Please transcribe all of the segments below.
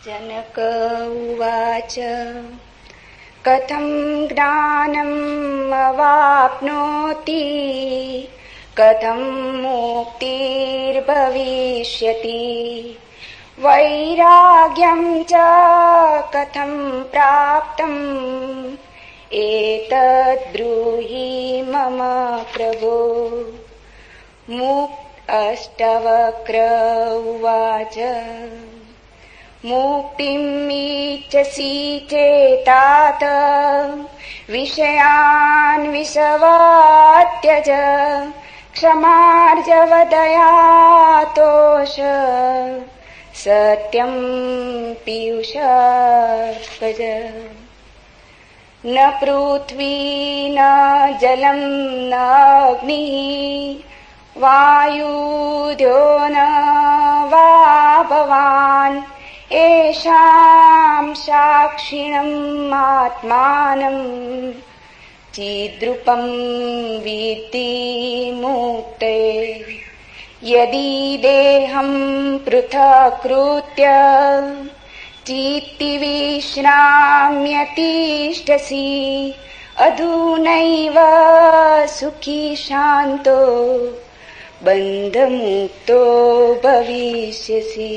जनक उवाच कथं ज्ञानम् अवाप्नोति कथं मुक्तिर्भविष्यति वैराग्यं च कथं प्राप्तम् एतद् ब्रूहि मम प्रभो। अष्टवक्र उवाच मुक्तिमीच्छसि चेतात विषयान् विषवात्यज क्षमार्जवदया तोष सत्यं पीयूषार्कज। न पृथ्वी न जलं न अग्निः वायुद्यो न वा भवान् येषां साक्षिणम् आत्मानं चिद्रूपं विद्धि मुक्ते। यदि देहं पृथक्कृत्य चित्ति विश्राम्यतिष्ठसि अधुनैव सुखी शान्तो बन्धमुक्तो भविष्यसि।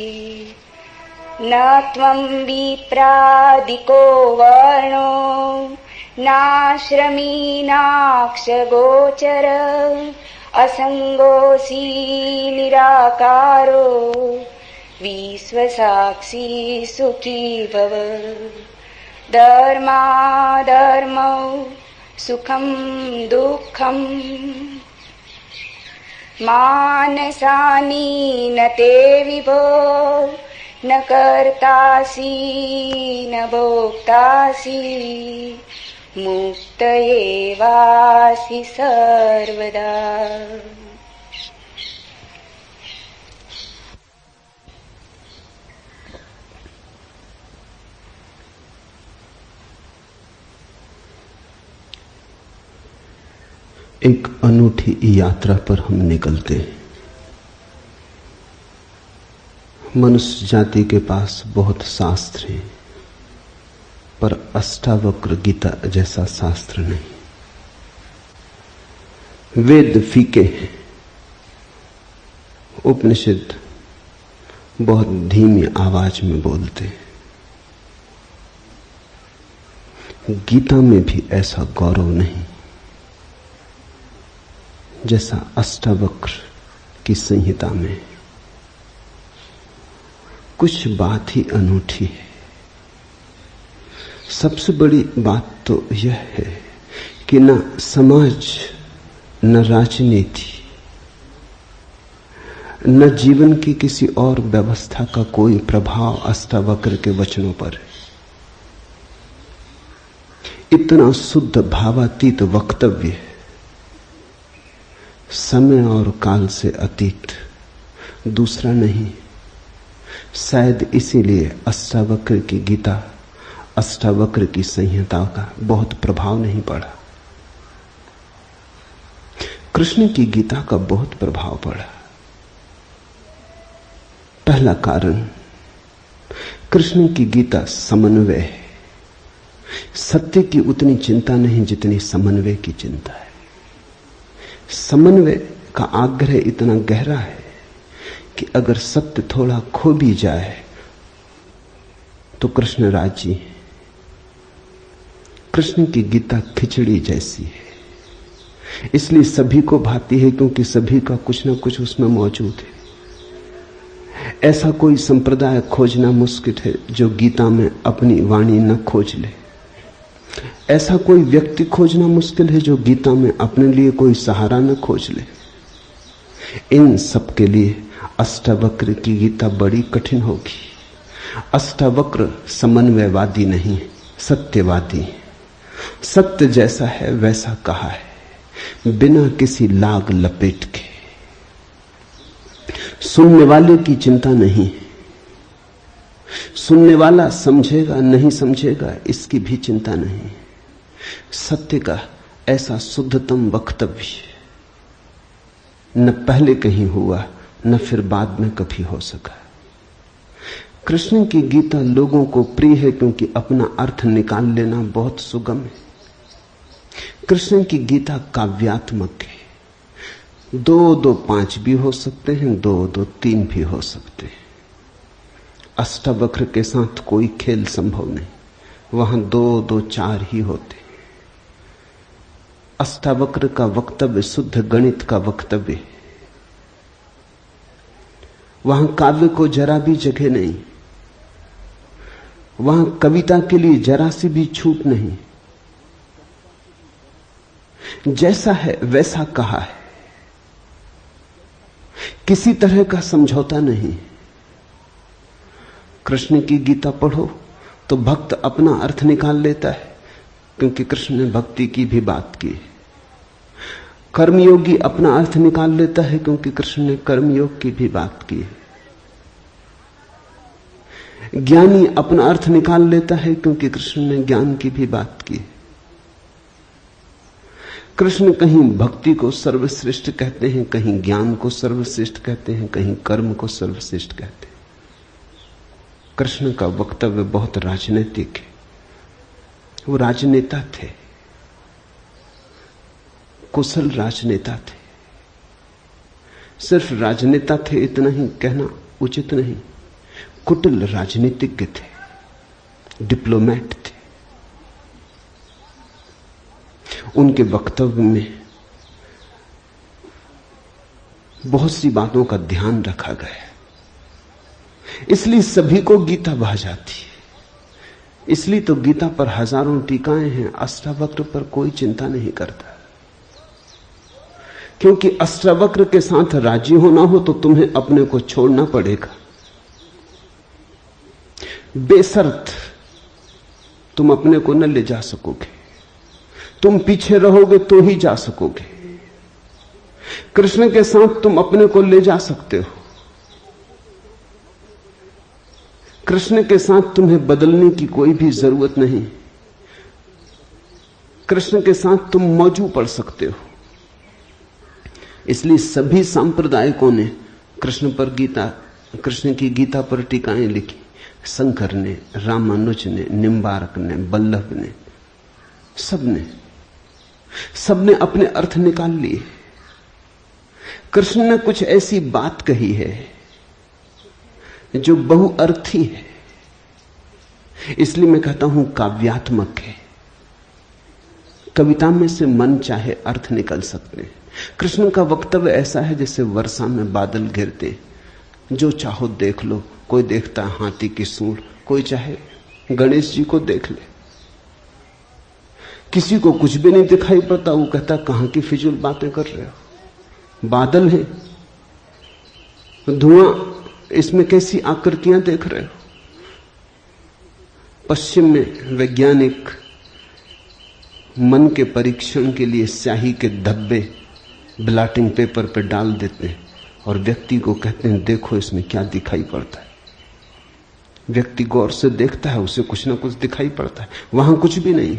न त्वं विप्रादिको वर्णो नाश्रमी नाक्षगोचर असङ्गोऽसि निराकारो विश्वसाक्षी सुखी भव। धर्माधर्मौ सुखं दुःखं मानसानि न ते विभो न कर्तासि न भोक्तासि मुक्त एवासि सर्वदा। एक अनूठी यात्रा पर हम निकलते हैं। मनुष्य जाति के पास बहुत शास्त्र हैं, पर अष्टावक्र गीता जैसा शास्त्र नहीं। वेद फीके हैं, उपनिषद बहुत धीमी आवाज में बोलते हैं। गीता में भी ऐसा गौरव नहीं जैसा अष्टावक्र की संहिता में। कुछ बात ही अनूठी है। सबसे बड़ी बात तो यह है कि न समाज, न राजनीति, न जीवन की किसी और व्यवस्था का कोई प्रभाव अष्टावक्र के वचनों पर है। इतना शुद्ध भावातीत वक्तव्य है, समय और काल से अतीत, दूसरा नहीं। शायद इसीलिए अष्टावक्र की गीता, अष्टावक्र की संहिता का बहुत प्रभाव नहीं पड़ा। कृष्ण की गीता का बहुत प्रभाव पड़ा। पहला कारण, कृष्ण की गीता समन्वय है। सत्य की उतनी चिंता नहीं जितनी समन्वय की चिंता है। समन्वय का आग्रह इतना गहरा है कि अगर सत्य थोड़ा खो भी जाए तो कृष्ण राजी है। कृष्ण की गीता खिचड़ी जैसी है, इसलिए सभी को भाती है, क्योंकि सभी का कुछ ना कुछ उसमें मौजूद है। ऐसा कोई संप्रदाय खोजना मुश्किल है जो गीता में अपनी वाणी न खोज ले। ऐसा कोई व्यक्ति खोजना मुश्किल है जो गीता में अपने लिए कोई सहारा न खोज ले। इन सब के लिए अष्टावक्र की गीता बड़ी कठिन होगी। अष्टावक्र समन्वयवादी नहीं, सत्यवादी है। सत्य जैसा है वैसा कहा है, बिना किसी लाग लपेट के। सुनने वाले की चिंता नहीं, सुनने वाला समझेगा नहीं समझेगा इसकी भी चिंता नहीं। सत्य का ऐसा शुद्धतम वक्तव्य न पहले कहीं हुआ न फिर बाद में कभी हो सका। कृष्ण की गीता लोगों को प्रिय है क्योंकि अपना अर्थ निकाल लेना बहुत सुगम है। कृष्ण की गीता काव्यात्मक है। 2 2 5 भी हो सकते हैं, 2 2 3 भी हो सकते हैं। अष्टावक्र के साथ कोई खेल संभव नहीं, वहां 2 2 4 ही होते। अष्टावक्र का वक्तव्य शुद्ध गणित का वक्तव्य, वहां काव्य को जरा भी जगह नहीं, वहां कविता के लिए जरा सी भी छूट नहीं। जैसा है वैसा कहा है, किसी तरह का समझौता नहीं। कृष्ण की गीता पढ़ो तो भक्त अपना अर्थ निकाल लेता है, क्योंकि कृष्ण ने भक्ति की भी बात की। कर्मयोगी अपना अर्थ निकाल लेता है, क्योंकि कृष्ण ने कर्मयोग की भी बात की है। ज्ञानी अपना अर्थ निकाल लेता है, क्योंकि कृष्ण ने ज्ञान की भी बात की। कृष्ण कहीं भक्ति को सर्वश्रेष्ठ कहते हैं, कहीं ज्ञान को सर्वश्रेष्ठ कहते हैं, कहीं कर्म को सर्वश्रेष्ठ कहते हैं। कृष्ण का वक्तव्य बहुत राजनीतिक है। वो राजनेता थे, कुशल राजनेता थे। सिर्फ राजनेता थे इतना ही कहना उचित नहीं, कुटिल राजनीतिज्ञ थे, डिप्लोमैट थे। उनके वक्तव्य में बहुत सी बातों का ध्यान रखा गया, इसलिए सभी को गीता भा जाती है। इसलिए तो गीता पर हजारों टीकाएं हैं, अष्टावक्र पर कोई चिंता नहीं करता, क्योंकि अष्टावक्र के साथ राजी होना हो तो तुम्हें अपने को छोड़ना पड़ेगा। बेशर्त तुम अपने को न ले जा सकोगे, तुम पीछे रहोगे तो ही जा सकोगे। कृष्ण के साथ तुम अपने को ले जा सकते हो। कृष्ण के साथ तुम्हें बदलने की कोई भी जरूरत नहीं। कृष्ण के साथ तुम मौजू पड़ सकते हो। इसलिए सभी सांप्रदायिकों ने कृष्ण की गीता पर टीकाएं लिखी। शंकर ने, रामानुज ने, निम्बारक ने, बल्लभ ने, सबने अपने अर्थ निकाल लिए। कृष्ण ने कुछ ऐसी बात कही है जो बहुअर्थी है, इसलिए मैं कहता हूं काव्यात्मक है। कविता में से मन चाहे अर्थ निकल सकते हैं। कृष्ण का वक्तव्य ऐसा है जैसे वर्षा में बादल गिरते, जो चाहो देख लो। कोई देखता हाथी की सूंड, कोई चाहे गणेश जी को देख ले। किसी को कुछ भी नहीं दिखाई पड़ता, वो कहता कहां की फिजूल बातें कर रहे हो। बादल है, धुआं, इसमें कैसी आकृतियां देख रहे हो। पश्चिम में वैज्ञानिक मन के परीक्षण के लिए स्याही के धब्बे ब्लॉटिंग पेपर पर डाल देते हैं और व्यक्ति को कहते हैं देखो इसमें क्या दिखाई पड़ता है। व्यक्ति गौर से देखता है, उसे कुछ ना कुछ दिखाई पड़ता है। वहां कुछ भी नहीं,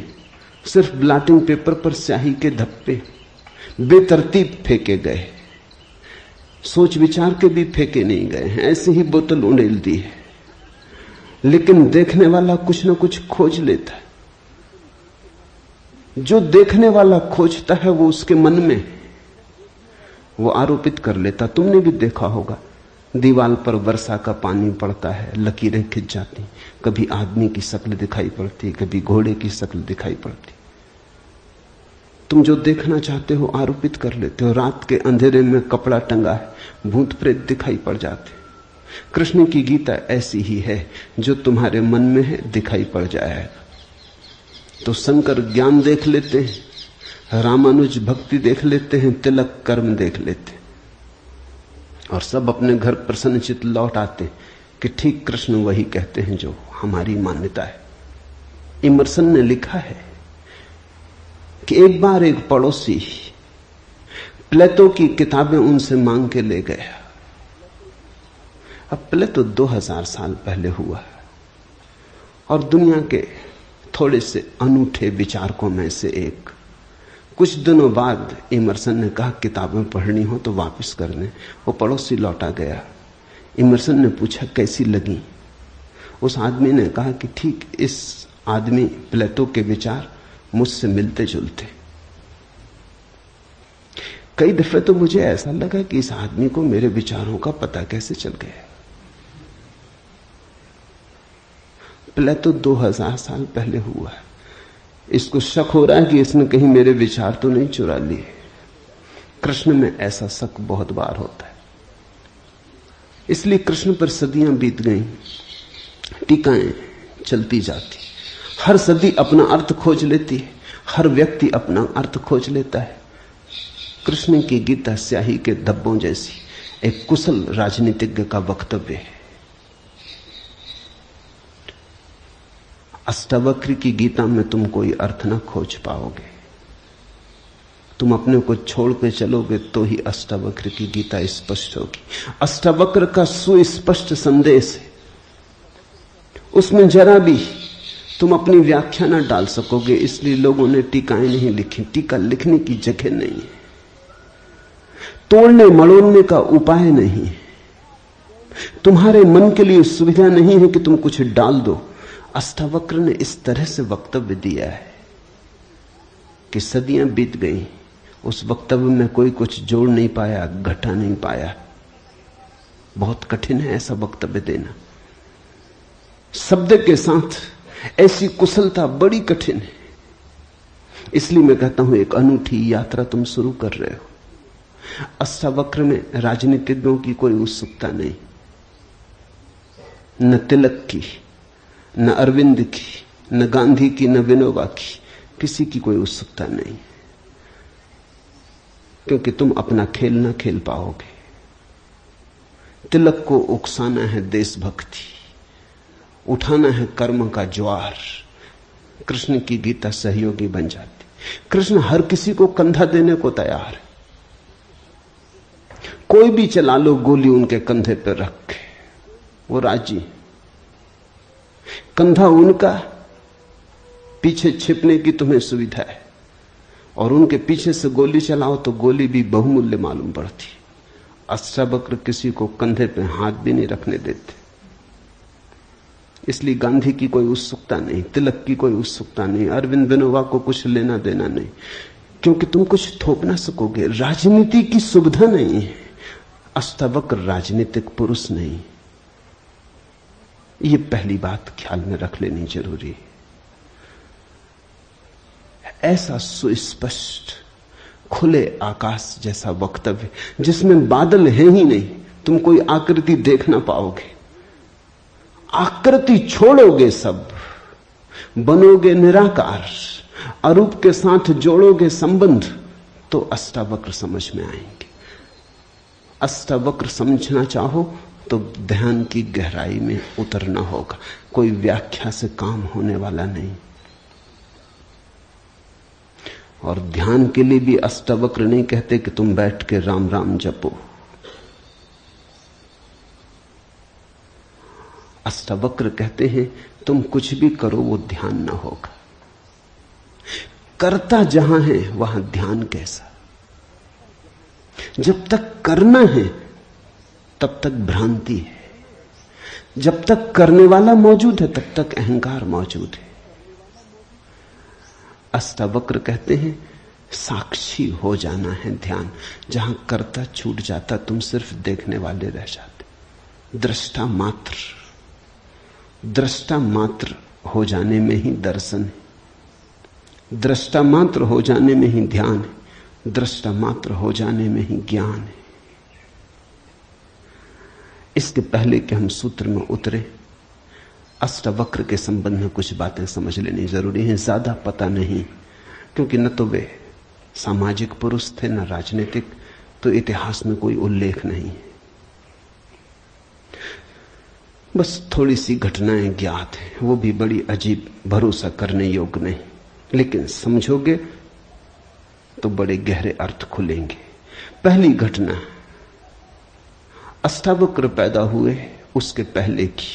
सिर्फ ब्लॉटिंग पेपर पर स्याही के धब्बे बेतरतीब फेंके गए, सोच विचार के भी फेंके नहीं गए हैं, ऐसे ही बोतल उड़ेल दी है। लेकिन देखने वाला कुछ ना कुछ खोज लेता है। जो देखने वाला खोजता है वो उसके मन में वो आरोपित कर लेता। तुमने भी देखा होगा, दीवार पर वर्षा का पानी पड़ता है, लकीरें खिंच जाती, कभी आदमी की शक्ल दिखाई पड़ती, कभी घोड़े की शक्ल दिखाई पड़ती। तुम जो देखना चाहते हो आरोपित कर लेते हो। रात के अंधेरे में कपड़ा टंगा है, भूत प्रेत दिखाई पड़ जाते। कृष्ण की गीता ऐसी ही है, जो तुम्हारे मन में है दिखाई पड़ जाएगा। तो शंकर ज्ञान देख लेते हैं, रामानुज भक्ति देख लेते हैं, तिलक कर्म देख लेते हैं, और सब अपने घर प्रसन्नचित्त लौट आते कि ठीक कृष्ण वही कहते हैं जो हमारी मान्यता है। इमर्सन ने लिखा है कि एक बार एक पड़ोसी प्लेटो की किताबें उनसे मांग के ले गया। अब प्लेटो 2000 साल पहले हुआ और दुनिया के थोड़े से अनूठे विचारकों में से एक। कुछ दिनों बाद इमर्सन ने कहा किताबें पढ़नी हो तो वापस करने। वो पड़ोसी लौटा गया। इमर्सन ने पूछा कैसी लगी। उस आदमी ने कहा कि ठीक, इस आदमी प्लेटो के विचार मुझसे मिलते जुलते। कई दफे तो मुझे ऐसा लगा कि इस आदमी को मेरे विचारों का पता कैसे चल गया। प्लेटो 2000 साल पहले हुआ है। इसको शक हो रहा है कि इसने कहीं मेरे विचार तो नहीं चुरा लिए। कृष्ण में ऐसा शक बहुत बार होता है, इसलिए कृष्ण पर सदियां बीत गईं, टीकाएं चलती जाती, हर सदी अपना अर्थ खोज लेती है, हर व्यक्ति अपना अर्थ खोज लेता है। कृष्ण की गीता स्याही के धब्बों जैसी एक कुशल राजनीतिज्ञ का वक्तव्य है। अष्टावक्र की गीता में तुम कोई अर्थ ना खोज पाओगे। तुम अपने को छोड़ के चलोगे तो ही अष्टावक्र की गीता स्पष्ट होगी। अष्टावक्र का सुस्पष्ट संदेश है, उसमें जरा भी तुम अपनी व्याख्या ना डाल सकोगे, इसलिए लोगों ने टीकाएं नहीं लिखी। टीका लिखने की जगह नहीं है, तोड़ने मड़ोड़ने का उपाय नहीं है, तुम्हारे मन के लिए सुविधा नहीं है कि तुम कुछ डाल दो। अष्टावक्र ने इस तरह से वक्तव्य दिया है कि सदियां बीत गई, उस वक्तव्य में कोई कुछ जोड़ नहीं पाया, घटा नहीं पाया। बहुत कठिन है ऐसा वक्तव्य देना, शब्द के साथ ऐसी कुशलता बड़ी कठिन है। इसलिए मैं कहता हूं एक अनूठी यात्रा तुम शुरू कर रहे हो। अष्टावक्र में राजनीतिज्ञों की कोई उत्सुकता नहीं, न तिलक की, न अरविंद की, न गांधी की, न विनोबा की, किसी की कोई उत्सुकता नहीं, क्योंकि तुम अपना खेल ना खेल पाओगे। तिलक को उकसाना है देशभक्ति, उठाना है कर्म का ज्वार। कृष्ण की गीता सहयोगी बन जाती। कृष्ण हर किसी को कंधा देने को तैयार है। कोई भी चला लो गोली उनके कंधे पर रख के, वो राजी। कंधा उनका, पीछे छिपने की तुम्हें सुविधा है, और उनके पीछे से गोली चलाओ तो गोली भी बहुमूल्य मालूम पड़ती। अष्टावक्र किसी को कंधे पे हाथ भी नहीं रखने देते। इसलिए गांधी की कोई उत्सुकता नहीं, तिलक की कोई उत्सुकता नहीं, अरविंद विनोबा को कुछ लेना देना नहीं, क्योंकि तुम कुछ थोप ना सकोगे। राजनीति की सुविधा नहीं है। अष्टावक्र राजनीतिक पुरुष नहीं, ये पहली बात ख्याल में रख लेनी जरूरी है। ऐसा सुस्पष्ट खुले आकाश जैसा वक्तव्य जिसमें बादल है ही नहीं, तुम कोई आकृति देख ना पाओगे। आकृति छोड़ोगे, सब बनोगे निराकार, अरूप के साथ जोड़ोगे संबंध, तो अष्टावक्र समझ में आएंगे। अष्टावक्र समझना चाहो तो ध्यान की गहराई में उतरना होगा, कोई व्याख्या से काम होने वाला नहीं। और ध्यान के लिए भी अष्टावक्र नहीं कहते कि तुम बैठ के राम राम जपो। अष्टावक्र कहते हैं तुम कुछ भी करो वो ध्यान ना होगा। करता जहां है वहां ध्यान कैसा? जब तक करना है तब तक भ्रांति है, जब तक करने वाला मौजूद है तब तक अहंकार मौजूद है। अष्टावक्र कहते हैं साक्षी हो जाना है ध्यान। जहां कर्ता छूट जाता तुम सिर्फ देखने वाले रह जाते। दृष्टा मात्र, दृष्टा मात्र हो जाने में ही दर्शन है, दृष्टा मात्र हो जाने में ही ध्यान है, दृष्टा मात्र हो जाने में ही ज्ञान है। इसके पहले कि हम सूत्र में उतरे, अष्टावक्र के संबंध में कुछ बातें समझ लेनी जरूरी है। ज्यादा पता नहीं, क्योंकि न तो वे सामाजिक पुरुष थे न राजनीतिक, तो इतिहास में कोई उल्लेख नहीं है। बस थोड़ी सी घटनाएं ज्ञात हैं, वो भी बड़ी अजीब, भरोसा करने योग्य नहीं, लेकिन समझोगे तो बड़े गहरे अर्थ खुलेंगे। पहली घटना अष्टावक्र पैदा हुए उसके पहले की,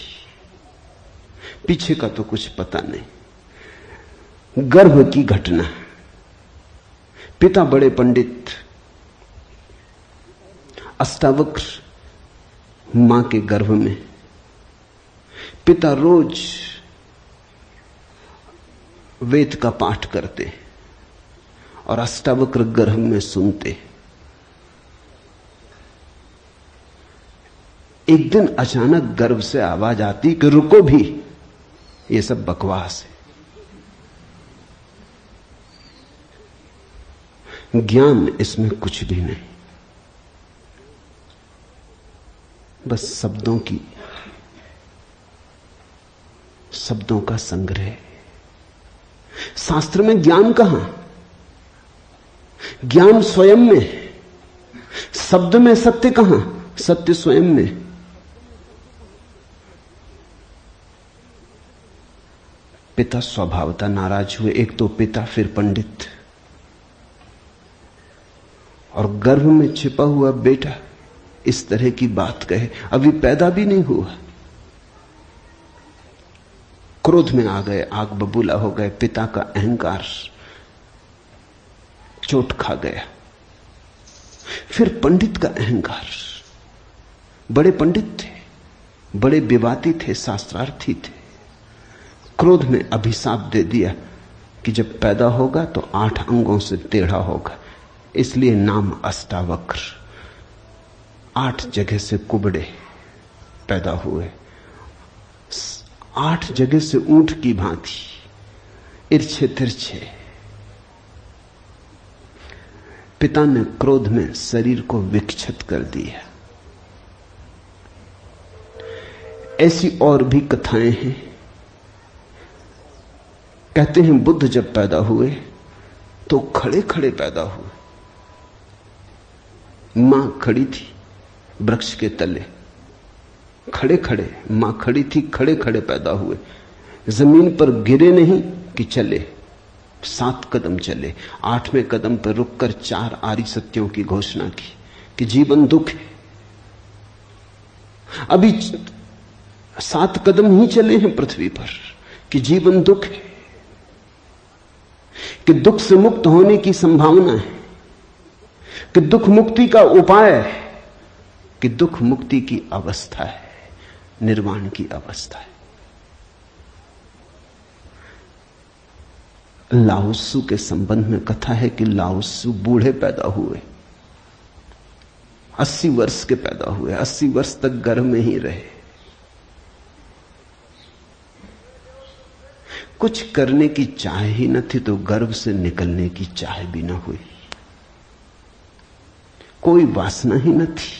पीछे का तो कुछ पता नहीं। गर्भ की घटना, पिता बड़े पंडित, अष्टावक्र मां के गर्भ में, पिता रोज वेद का पाठ करते और अष्टावक्र गर्भ में सुनते। एक दिन अचानक गर्भ से आवाज आती कि रुको भी, ये सब बकवास है। ज्ञान इसमें कुछ भी नहीं, बस शब्दों का संग्रह। शास्त्र में ज्ञान कहां? ज्ञान स्वयं में। शब्द में सत्य कहां? सत्य स्वयं में। पिता स्वभावतः नाराज हुए। एक तो पिता, फिर पंडित, और गर्भ में छिपा हुआ बेटा इस तरह की बात कहे, अभी पैदा भी नहीं हुआ। क्रोध में आ गए, आग बबूला हो गए। पिता का अहंकार चोट खा गया। फिर पंडित का अहंकार। बड़े पंडित थे, बड़े विवादी थे, शास्त्रार्थी थे। क्रोध में अभिशाप दे दिया कि जब पैदा होगा तो 8 अंगों से टेढ़ा होगा, इसलिए नाम अष्टावक्र। 8 जगह से कुबड़े पैदा हुए, 8 जगह से ऊंट की भांति इर्छे तिरछे। पिता ने क्रोध में शरीर को विक्षत कर दिया। ऐसी और भी कथाएं हैं। कहते हैं बुद्ध जब पैदा हुए तो खड़े खड़े पैदा हुए। मां खड़ी थी वृक्ष के तले, खड़े खड़े मां खड़ी थी, खड़े खड़े पैदा हुए। जमीन पर गिरे नहीं कि चले, 7 कदम चले। 8वें कदम पर रुककर 4 आर्य सत्यों की घोषणा की कि जीवन दुख है। अभी 7 कदम ही चले हैं पृथ्वी पर कि जीवन दुख है, कि दुख से मुक्त होने की संभावना है, कि दुख मुक्ति का उपाय है, कि दुख मुक्ति की अवस्था है, निर्वाण की अवस्था है। लाओत्सु के संबंध में कथा है कि लाओत्सु बूढ़े पैदा हुए, 80 वर्ष के पैदा हुए, 80 वर्ष तक गर्भ में ही रहे। कुछ करने की चाह ही न थी तो गर्भ से निकलने की चाह भी न हुई। कोई वासना ही न थी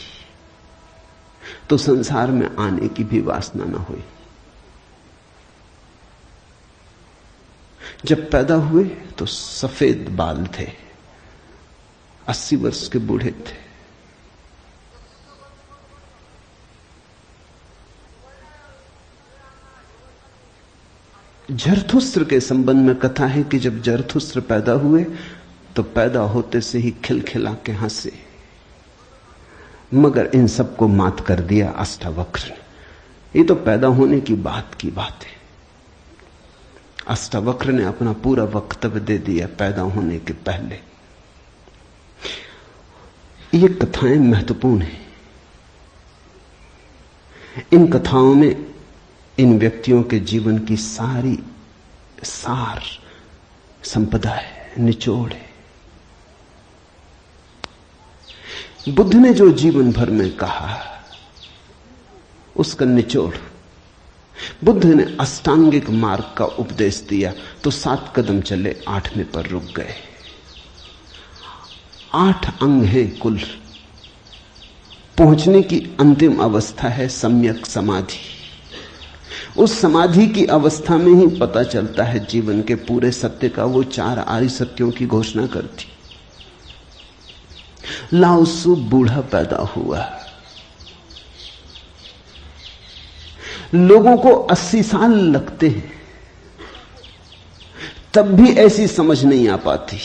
तो संसार में आने की भी वासना न हुई। जब पैदा हुए तो सफेद बाल थे, 80 वर्ष के बूढ़े थे। जरथुस्त्र के संबंध में कथा है कि जब जरथुस्त्र पैदा हुए तो पैदा होते से ही खिलखिला के हंसे, मगर इन सबको मात कर दिया अष्टावक्र ने। ये तो पैदा होने की बात है। अष्टावक्र ने अपना पूरा वक्तव्य दे दिया पैदा होने के पहले। ये कथाएं महत्वपूर्ण हैं। इन कथाओं में इन व्यक्तियों के जीवन की सारी सार संपदा है, निचोड़ है। बुद्ध ने जो जीवन भर में कहा उसका निचोड़। बुद्ध ने अष्टांगिक मार्ग का उपदेश दिया तो 7 कदम चले, 8वें पर रुक गए। 8 अंग हैं कुल। पहुंचने की अंतिम अवस्था है सम्यक समाधि। उस समाधि की अवस्था में ही पता चलता है जीवन के पूरे सत्य का। वो 4 आर्य सत्यों की घोषणा करती। लाओत्सु बूढ़ा पैदा हुआ। लोगों को 80 साल लगते हैं, तब भी ऐसी समझ नहीं आ पाती।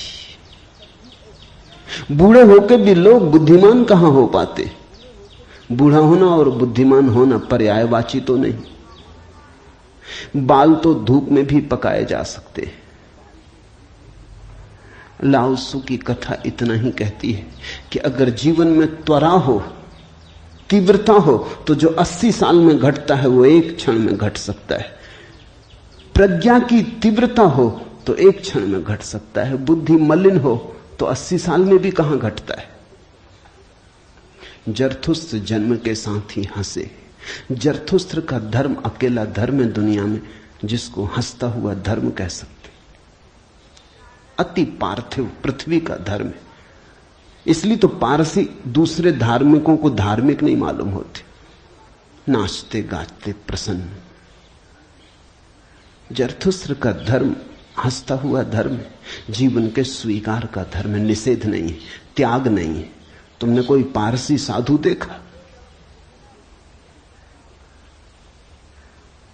बूढ़े होकर भी लोग बुद्धिमान कहां हो पाते। बूढ़ा होना और बुद्धिमान होना पर्यायवाची तो नहीं। बाल तो धूप में भी पकाए जा सकते हैं। लाओत्सु की कथा इतना ही कहती है कि अगर जीवन में त्वरा हो तीव्रता हो तो जो 80 साल में घटता है वो एक क्षण में घट सकता है। प्रज्ञा की तीव्रता हो तो एक क्षण में घट सकता है। बुद्धि मलिन हो तो 80 साल में भी कहां घटता है। जरथुस्त्र जन्म के साथ ही हंसे। जरथुस्त्र का धर्म अकेला धर्म है दुनिया में जिसको हंसता हुआ धर्म कह सकते। अति पार्थिव पृथ्वी का धर्म है। इसलिए तो पारसी दूसरे धार्मिकों को धार्मिक नहीं मालूम होते, नाचते गाते प्रसन्न। जरथुस्त्र का धर्म हंसता हुआ धर्म है, जीवन के स्वीकार का धर्म है, निषेध नहीं है, त्याग नहीं है। तुमने कोई पारसी साधु देखा?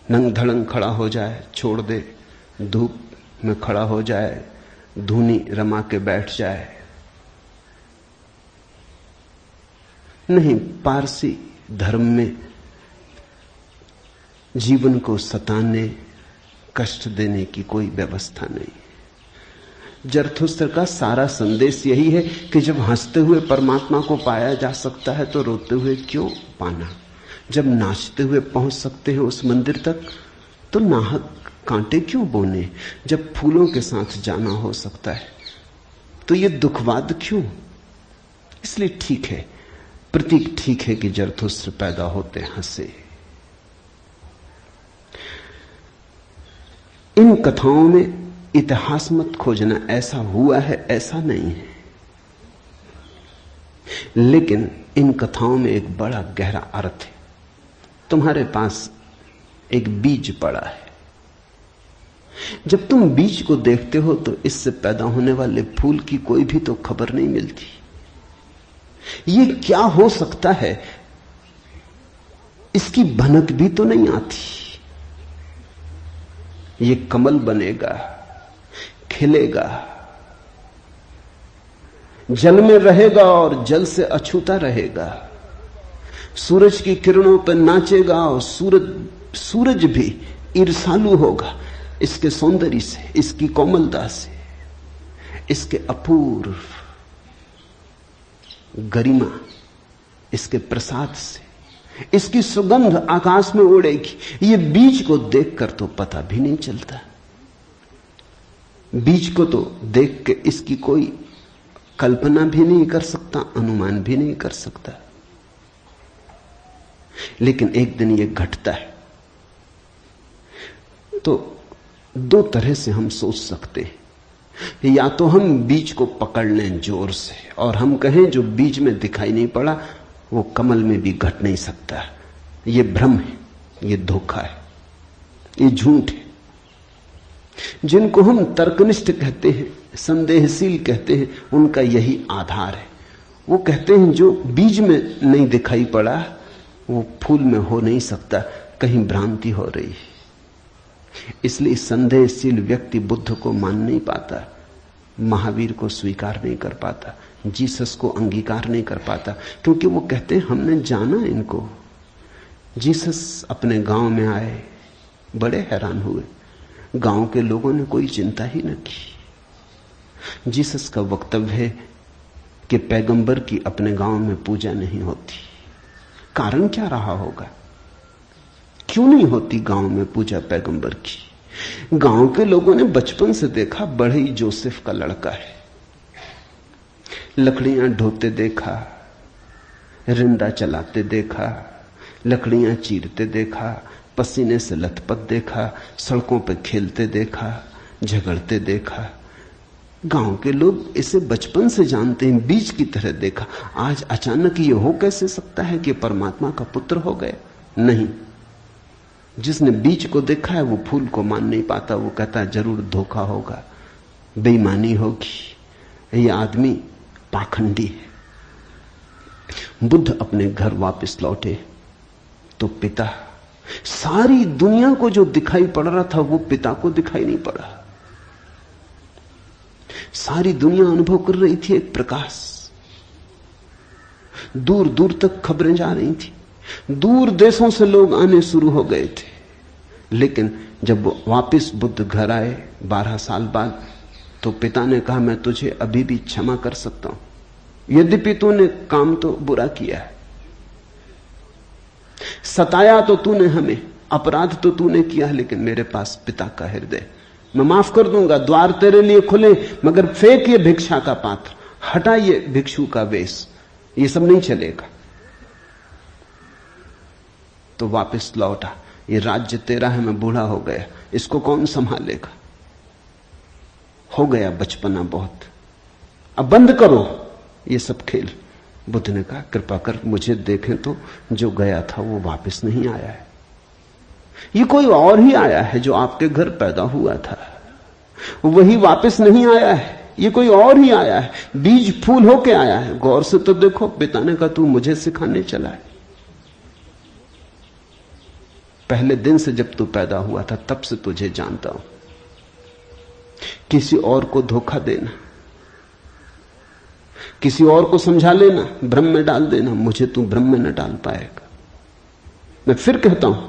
नंग धड़ंग खड़ा हो जाए, छोड़ दे, धूप में खड़ा हो जाए, धूनी रमा के बैठ जाए? नहीं, पारसी धर्म में जीवन को सताने, कष्ट देने की कोई व्यवस्था नहीं। जरथुस्त्र का सारा संदेश यही है कि जब हंसते हुए परमात्मा को पाया जा सकता है तो रोते हुए क्यों पाना। जब नाचते हुए पहुंच सकते हैं उस मंदिर तक तो नाहक कांटे क्यों बोने। जब फूलों के साथ जाना हो सकता है तो ये दुखवाद क्यों। इसलिए ठीक है, प्रतीक ठीक है कि जरथुस्त्र पैदा होते हंसे। इन कथाओं में इतिहास मत खोजना, ऐसा हुआ है ऐसा नहीं है, लेकिन इन कथाओं में एक बड़ा गहरा अर्थ है। तुम्हारे पास एक बीज पड़ा है, जब तुम बीज को देखते हो तो इससे पैदा होने वाले फूल की कोई भी तो खबर नहीं मिलती। ये क्या हो सकता है इसकी भनक भी तो नहीं आती। ये कमल बनेगा, खिलेगा, जल में रहेगा और जल से अछूता रहेगा, सूरज की किरणों पर नाचेगा और सूरज भी ईर्ष्यालु होगा इसके सौंदर्य से, इसकी कोमलता से, इसके अपूर्व गरिमा, इसके प्रसाद से। इसकी सुगंध आकाश में उड़ेगी। ये बीज को देखकर तो पता भी नहीं चलता। बीज को तो देख के इसकी कोई कल्पना भी नहीं कर सकता, अनुमान भी नहीं कर सकता। लेकिन एक दिन ये घटता है तो दो तरह से हम सोच सकते हैं। या तो हम बीज को पकड़ लें जोर से और हम कहें जो बीज में दिखाई नहीं पड़ा वो कमल में भी घट नहीं सकता। ये भ्रम है, ये धोखा है, ये झूठ है। जिनको हम तर्कनिष्ठ कहते हैं, संदेहशील कहते हैं, उनका यही आधार है। वो कहते हैं जो बीज में नहीं दिखाई पड़ा वो फूल में हो नहीं सकता, कहीं भ्रांति हो रही है। इसलिए संदेहशील व्यक्ति बुद्ध को मान नहीं पाता, महावीर को स्वीकार नहीं कर पाता, जीसस को अंगीकार नहीं कर पाता, क्योंकि वो कहते हैं हमने जाना इनको। जीसस अपने गांव में आए, बड़े हैरान हुए, गांव के लोगों ने कोई चिंता ही न की। जीसस का वक्तव्य है कि पैगंबर की अपने गांव में पूजा नहीं होती। कारण क्या रहा होगा, क्यों नहीं होती गांव में पूजा पैगंबर की? गांव के लोगों ने बचपन से देखा, बड़े ही जोसेफ का लड़का है, लकड़ियां ढोते देखा, रिंदा चलाते देखा, लकड़ियां चीरते देखा, पसीने से लथपथ देखा, सड़कों पर खेलते देखा, झगड़ते देखा। गांव के लोग इसे बचपन से जानते हैं, बीज की तरह देखा। आज अचानक ये हो कैसे सकता है कि परमात्मा का पुत्र हो गए? नहीं, जिसने बीज को देखा है वो फूल को मान नहीं पाता। वो कहता है जरूर धोखा होगा, बेईमानी होगी, ये आदमी पाखंडी है। बुद्ध अपने घर वापस लौटे तो पिता, सारी दुनिया को जो दिखाई पड़ रहा था वो पिता को दिखाई नहीं पड़ा। सारी दुनिया अनुभव कर रही थी एक प्रकाश, दूर दूर तक खबरें जा रही थी, दूर देशों से लोग आने शुरू हो गए थे। लेकिन जब वो वापस बुद्ध घर आए 12 साल बाद, तो पिता ने कहा मैं तुझे अभी भी क्षमा कर सकता हूं, यद्यपि तूने काम तो बुरा किया है, सताया तो तूने हमें, अपराध तो तूने किया, लेकिन मेरे पास पिता का हृदय, मैं माफ कर दूंगा, द्वार तेरे लिए खुले, मगर फेंक ये भिक्षा का पात्र, हटा ये भिक्षु का वेश, ये सब नहीं चलेगा। तो वापस लौटा, ये राज्य तेरा है, मैं बूढ़ा हो गया, इसको कौन संभालेगा? हो गया बचपना बहुत, अब बंद करो ये सब खेल। बुद्ध ने कहा, कृपा कर मुझे देखें तो, जो गया था वो वापस नहीं आया है, ये कोई और ही आया है जो आपके घर पैदा हुआ था, वही वापस नहीं आया है, ये कोई और ही आया है, बीज फूल होके आया है। गौर से तो देखो, पिता ने कहा तू मुझे सिखाने चला है। पहले दिन से जब तू पैदा हुआ था तब से तुझे जानता हूं। किसी और को धोखा देना, किसी और को समझा लेना, भ्रम में डाल देना, मुझे तू भ्रम में न डाल पाएगा। मैं फिर कहता हूं,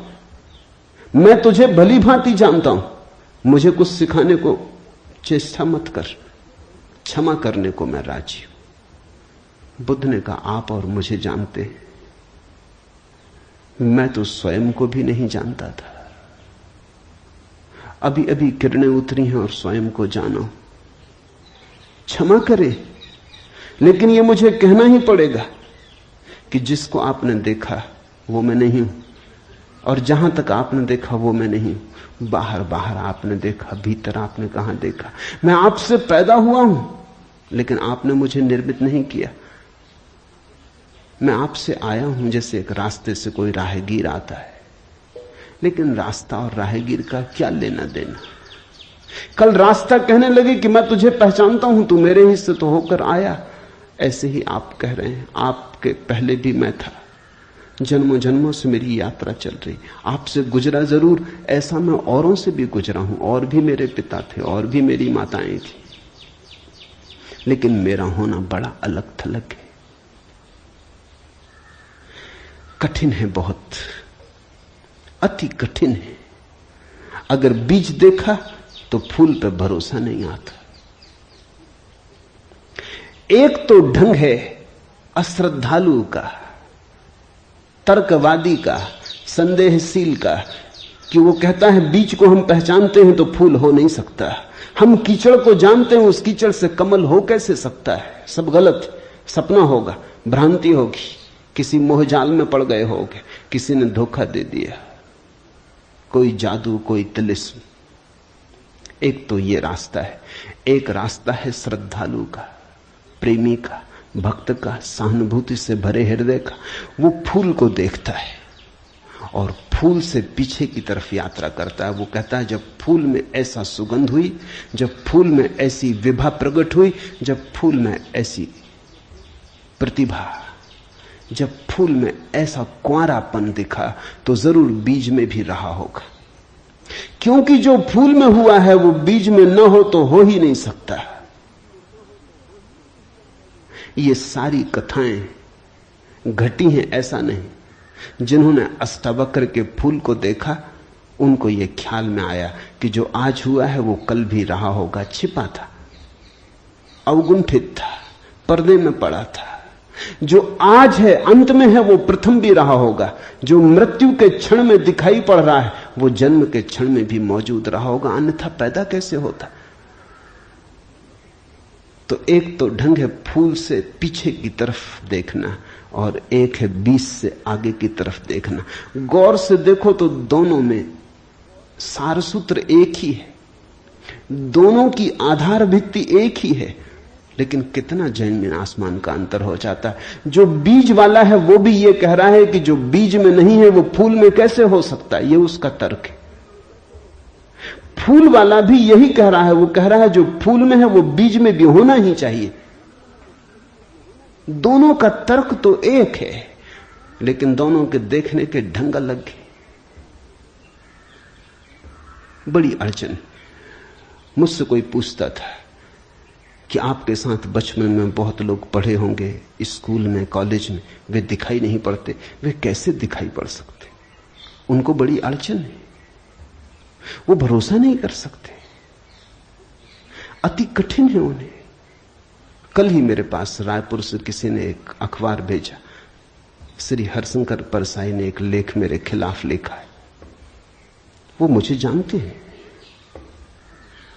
मैं तुझे भली भांति जानता हूं, मुझे कुछ सिखाने को चेष्टा मत कर, क्षमा करने को मैं राजी हूं। बुद्ध ने कहा, आप और मुझे जानते हैं, मैं तो स्वयं को भी नहीं जानता था, अभी अभी किरणें उतरी हैं और स्वयं को जानो, क्षमा करे। लेकिन ये मुझे कहना ही पड़ेगा कि जिसको आपने देखा वो मैं नहीं हूं, और जहां तक आपने देखा वो मैं नहीं हूं। बाहर बाहर आपने देखा, भीतर आपने कहां देखा? मैं आपसे पैदा हुआ हूं, लेकिन आपने मुझे निर्मित नहीं किया। मैं आपसे आया हूं जैसे एक रास्ते से कोई राहगीर आता है, लेकिन रास्ता और राहगीर का क्या लेना देना? कल रास्ता कहने लगे कि मैं तुझे पहचानता हूं, तू मेरे हिस्से तो होकर आया। ऐसे ही आप कह रहे हैं, आपके पहले भी मैं था, जन्मों जन्मों से मेरी यात्रा चल रही, आपसे गुजरा जरूर, ऐसा मैं औरों से भी गुजरा हूं, और भी मेरे पिता थे, और भी मेरी माताएं थी, लेकिन मेरा होना बड़ा अलग थलग है, कठिन है, बहुत अति कठिन है। अगर बीज देखा तो फूल पे भरोसा नहीं आता। एक तो ढंग है अश्रद्धालु का, तर्कवादी का, संदेहशील का, कि वो कहता है बीज को हम पहचानते हैं तो फूल हो नहीं सकता, हम कीचड़ को जानते हैं, उस कीचड़ से कमल हो कैसे सकता है? सब गलत, सपना होगा, भ्रांति होगी, किसी मोहजाल में पड़ गए होगे, किसी ने धोखा दे दिया, कोई जादू, कोई तिलिस्म। एक तो ये रास्ता है, एक रास्ता है श्रद्धालु का, प्रेमी का, भक्त का, सहानुभूति से भरे हृदय का। वो फूल को देखता है और फूल से पीछे की तरफ यात्रा करता है। वो कहता है जब फूल में ऐसा सुगंध हुई, जब फूल में ऐसी विभा प्रकट हुई, जब फूल में ऐसी प्रतिभा, जब फूल में ऐसा कुंवारापन दिखा, तो जरूर बीज में भी रहा होगा, क्योंकि जो फूल में हुआ है वो बीज में न हो तो हो ही नहीं सकता। ये सारी कथाएं घटी हैं, ऐसा नहीं। जिन्होंने अष्टावक्र के फूल को देखा, उनको ये ख्याल में आया कि जो आज हुआ है वो कल भी रहा होगा, छिपा था, अवगुंठित था, पर्दे में पड़ा था। जो आज है, अंत में है, वो प्रथम भी रहा होगा। जो मृत्यु के क्षण में दिखाई पड़ रहा है, वो जन्म के क्षण में भी मौजूद रहा होगा, अन्यथा पैदा कैसे होता? तो एक तो ढंग है फूल से पीछे की तरफ देखना, और एक है बीज से आगे की तरफ देखना। गौर से देखो तो दोनों में सारसूत्र एक ही है, दोनों की आधार भित्ति एक ही है, लेकिन कितना जमीन आसमान का अंतर हो जाता है। जो बीज वाला है वो भी ये कह रहा है कि जो बीज में नहीं है वो फूल में कैसे हो सकता है, ये उसका तर्क है। फूल वाला भी यही कह रहा है, वो कह रहा है जो फूल में है वो बीज में भी होना ही चाहिए। दोनों का तर्क तो एक है, लेकिन दोनों के देखने के ढंग अलग है। बड़ी अड़चन। मुझसे कोई पूछता था कि आपके साथ बचपन में बहुत लोग पढ़े होंगे, स्कूल में, कॉलेज में, वे दिखाई नहीं पड़ते, वे कैसे दिखाई पड़ सकते? उनको बड़ी अड़चन है, वो भरोसा नहीं कर सकते, अति कठिन है उन्हें। कल ही मेरे पास रायपुर से किसी ने एक अखबार भेजा, श्री हरशंकर परसाई ने एक लेख मेरे खिलाफ लिखा है। वो मुझे जानते हैं,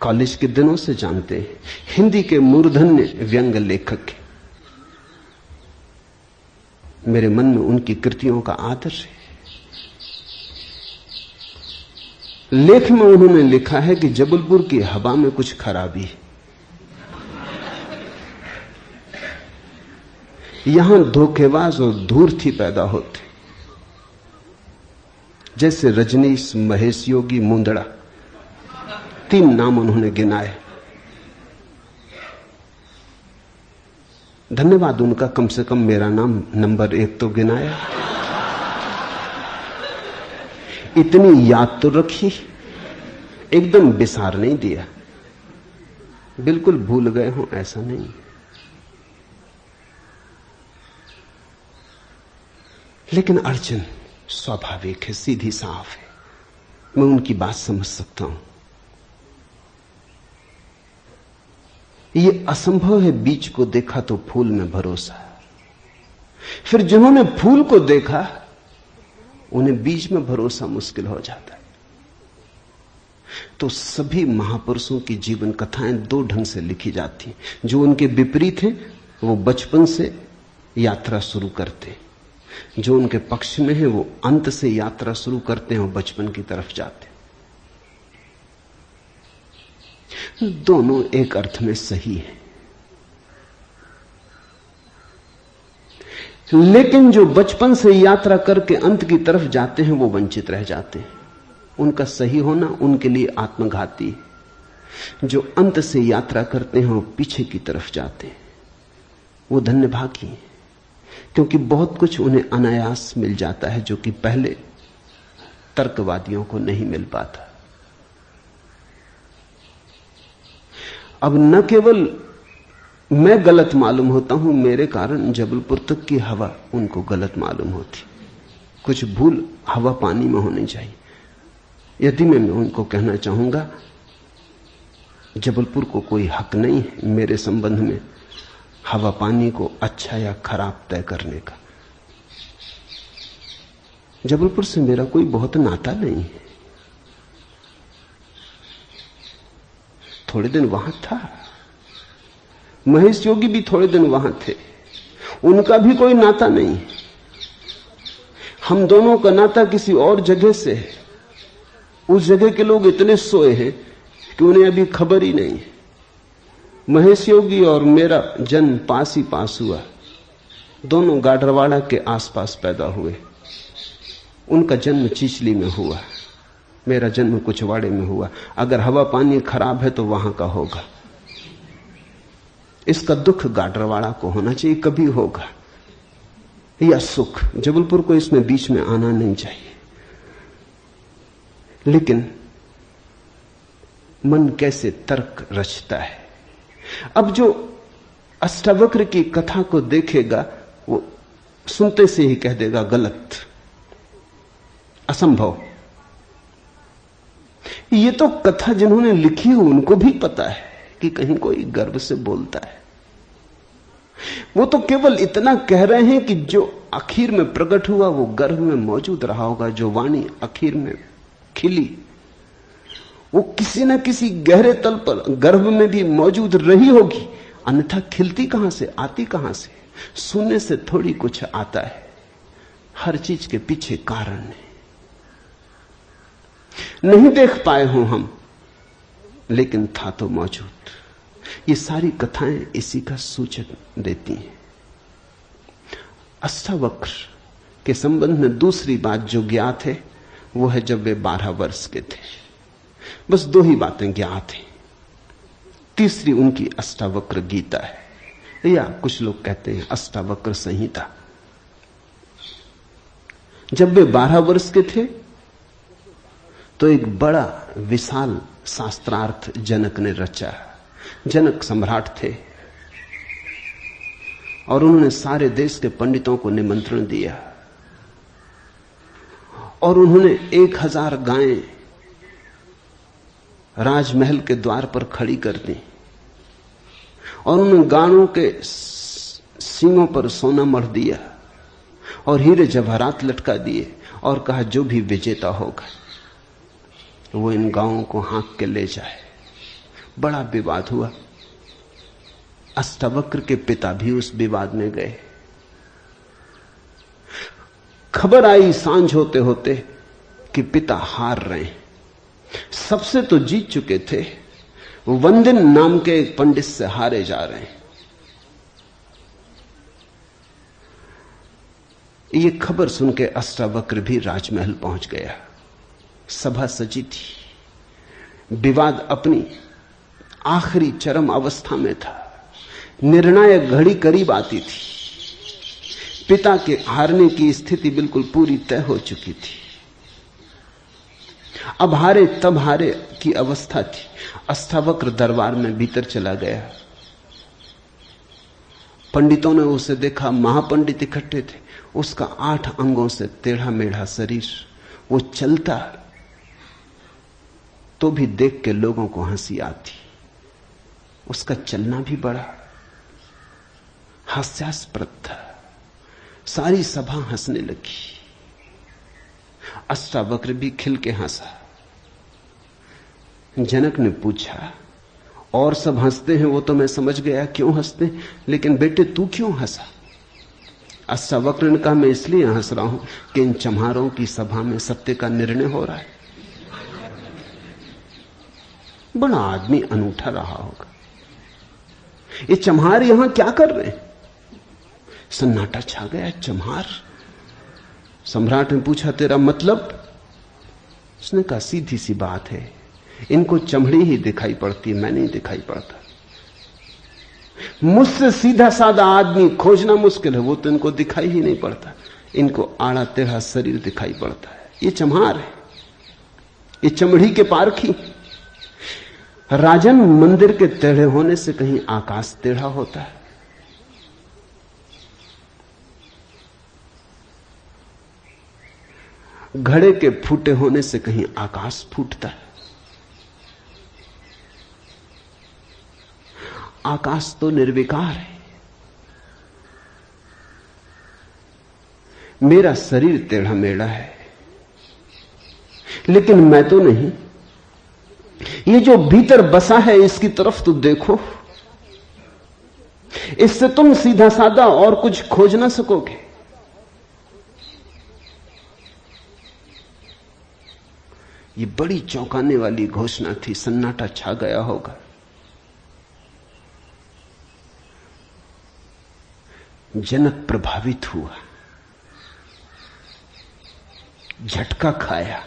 कॉलेज के दिनों से जानते हैं, हिंदी के मूर्धन्य व्यंग लेखक के। मेरे मन में उनकी कृतियों का आदर है। लेख में उन्होंने लिखा है कि जबलपुर की हवा में कुछ खराबी है। यहां धोखेबाज और धूर्ती पैदा होते, जैसे रजनीश, महेश योगी, मुंदड़ा, 3 नाम उन्होंने गिनाए। धन्यवाद उनका, कम से कम मेरा नाम नंबर 1 तो गिनाया। इतनी याद तो रखी, एकदम बिसार नहीं दिया, बिल्कुल भूल गए हो ऐसा नहीं। लेकिन अड़चन स्वाभाविक है, सीधी साफ है, मैं उनकी बात समझ सकता हूं। यह असंभव है बीज को देखा तो फूल में भरोसा। फिर जिन्होंने फूल को देखा उन्हें बीज में भरोसा मुश्किल हो जाता है। तो सभी महापुरुषों की जीवन कथाएं 2 ढंग से लिखी जाती हैं। जो उनके विपरीत हैं वो बचपन से यात्रा शुरू करते हैं, जो उनके पक्ष में है वो अंत से यात्रा शुरू करते हैं और बचपन की तरफ जाते हैं। दोनों एक अर्थ में सही है, लेकिन जो बचपन से यात्रा करके अंत की तरफ जाते हैं वो वंचित रह जाते हैं। उनका सही होना उनके लिए आत्मघाती है। जो अंत से यात्रा करते हैं वो पीछे की तरफ जाते हैं, वो धन्यभागी हैं, क्योंकि बहुत कुछ उन्हें अनायास मिल जाता है जो कि पहले तर्कवादियों को नहीं मिल पाता। अब न केवल मैं गलत मालूम होता हूं, मेरे कारण जबलपुर तक की हवा उनको गलत मालूम होती। कुछ भूल हवा पानी में होनी चाहिए। यदि मैं उनको कहना चाहूंगा जबलपुर को कोई हक नहीं है मेरे संबंध में हवा पानी को अच्छा या खराब तय करने का। जबलपुर से मेरा कोई बहुत नाता नहीं है। थोड़े दिन वहां था, महेश योगी भी थोड़े दिन वहां थे, उनका भी कोई नाता नहीं। हम दोनों का नाता किसी और जगह से है। उस जगह के लोग इतने सोए हैं कि उन्हें अभी खबर ही नहीं है। महेश योगी और मेरा जन्म पास ही पास हुआ, दोनों गाडरवाड़ा के आसपास पैदा हुए। उनका जन्म चिचली में हुआ, मेरा जन्म कुचवाड़े में हुआ। अगर हवा पानी खराब है तो वहां का होगा। इसका दुख गाडरवाड़ा को होना चाहिए, कभी होगा, या सुख। जबलपुर को इसमें बीच में आना नहीं चाहिए। लेकिन मन कैसे तर्क रचता है। अब जो अष्टावक्र की कथा को देखेगा वो सुनते से ही कह देगा गलत, असंभव। ये तो कथा जिन्होंने लिखी है उनको भी पता है कि कहीं कोई गर्व से बोलता है। वो तो केवल इतना कह रहे हैं कि जो आखिर में प्रकट हुआ वो गर्भ में मौजूद रहा होगा। जो वाणी आखिर में खिली वो किसी न किसी गहरे तल पर गर्भ में भी मौजूद रही होगी, अन्यथा खिलती कहां से, आती कहां से? सुनने से थोड़ी कुछ आता है, हर चीज के पीछे कारण है। नहीं देख पाए हो हम, लेकिन था तो मौजूद। ये सारी कथाएं इसी का सूचक देती हैं। अष्टावक्र के संबंध में दूसरी बात जो ज्ञात है वो है जब वे 12 वर्ष के थे। बस 2 ही बातें ज्ञात हैं। तीसरी उनकी अष्टावक्र गीता है, या कुछ लोग कहते हैं अष्टावक्र संहिता। जब वे 12 वर्ष के थे तो एक बड़ा विशाल शास्त्रार्थ जनक ने रचा। जनक सम्राट थे और उन्होंने सारे देश के पंडितों को निमंत्रण दिया और उन्होंने 1000 गायें राजमहल के द्वार पर खड़ी कर दी और उन्होंने गायों के सींगों पर सोना मढ़ दिया और हीरे जवाहरात लटका दिए और कहा जो भी विजेता होगा वो इन गांवों को हाँक के ले जाए। बड़ा विवाद हुआ। अष्टावक्र के पिता भी उस विवाद में गए। खबर आई सांझ होते होते कि पिता हार रहे हैं। सबसे तो जीत चुके थे, वंदन नाम के एक पंडित से हारे जा रहे हैं। ये खबर सुन के अष्टावक्र भी राजमहल पहुंच गया। सभा सजी थी। विवाद अपनी आखिरी चरम अवस्था में था। निर्णायक घड़ी करीब आती थी। पिता के हारने की स्थिति बिल्कुल पूरी तय हो चुकी थी। अब हारे तब हारे की अवस्था थी। अष्टावक्र दरबार में भीतर चला गया। पंडितों ने उसे देखा। महापंडित इकट्ठे थे। उसका 8 अंगों से टेढ़ा मेढ़ा शरीर, वो चलता तो भी देख के लोगों को हंसी आती। उसका चलना भी बड़ा हास्यास्पद था। सारी सभा हंसने लगी। अष्टावक्र भी खिल के हंसा। जनक ने पूछा, और सब हंसते हैं वो तो मैं समझ गया क्यों हंसते, लेकिन बेटे तू क्यों हंसा? अष्टावक्र ने कहा, मैं इसलिए हंस रहा हूं कि इन चम्हारों की सभा में सत्य का निर्णय हो रहा है। बड़ा आदमी अनूठा रहा होगा। ये चम्हार यहां क्या कर रहे हैं? सन्नाटा छा गया। चम्हार? सम्राट ने पूछा, तेरा मतलब? उसने कहा, सीधी सी बात है, इनको चमड़ी ही दिखाई पड़ती है, मैं नहीं दिखाई पड़ता। मुझसे सीधा साधा आदमी खोजना मुश्किल है, वो तो इनको दिखाई ही नहीं पड़ता। इनको आड़ा टेढ़ा शरीर दिखाई पड़ता है। ये चम्हार है, ये चमड़ी के पारखी। राजन, मंदिर के टेढ़े होने से कहीं आकाश टेढ़ा होता है? घड़े के फूटे होने से कहीं आकाश फूटता है? आकाश तो निर्विकार है। मेरा शरीर टेढ़ा मेढ़ा है, लेकिन मैं तो नहीं। ये जो भीतर बसा है इसकी तरफ तो देखो। इससे तुम सीधा साधा और कुछ खोज ना सकोगे। ये बड़ी चौंकाने वाली घोषणा थी। सन्नाटा छा गया होगा। जनक प्रभावित हुआ, झटका खाया।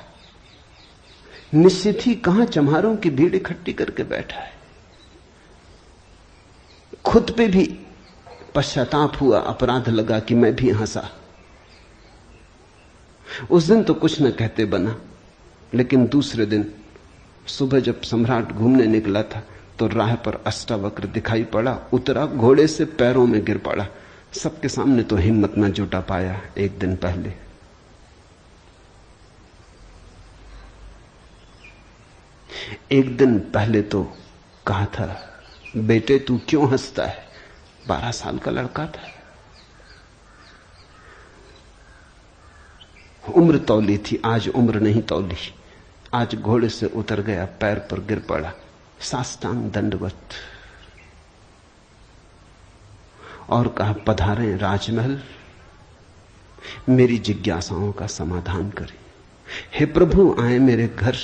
निश्चित ही कहां चम्हारों की भीड़ इकट्ठी करके बैठा है। खुद पे भी पश्चाताप हुआ, अपराध लगा कि मैं भी हंसा। उस दिन तो कुछ न कहते बना, लेकिन दूसरे दिन सुबह जब सम्राट घूमने निकला था तो राह पर अष्टावक्र दिखाई पड़ा। उतरा, घोड़े से पैरों में गिर पड़ा। सबके सामने तो हिम्मत न जुटा पाया। एक दिन पहले तो कहा था, बेटे तू क्यों हंसता है? 12 साल का लड़का था। उम्र तौली थी, आज उम्र नहीं तौली। आज घोड़े से उतर गया, पैर पर गिर पड़ा, साष्टांग दंडवत, और कहा, पधारें राजमहल, मेरी जिज्ञासाओं का समाधान करें। हे प्रभु, आए मेरे घर।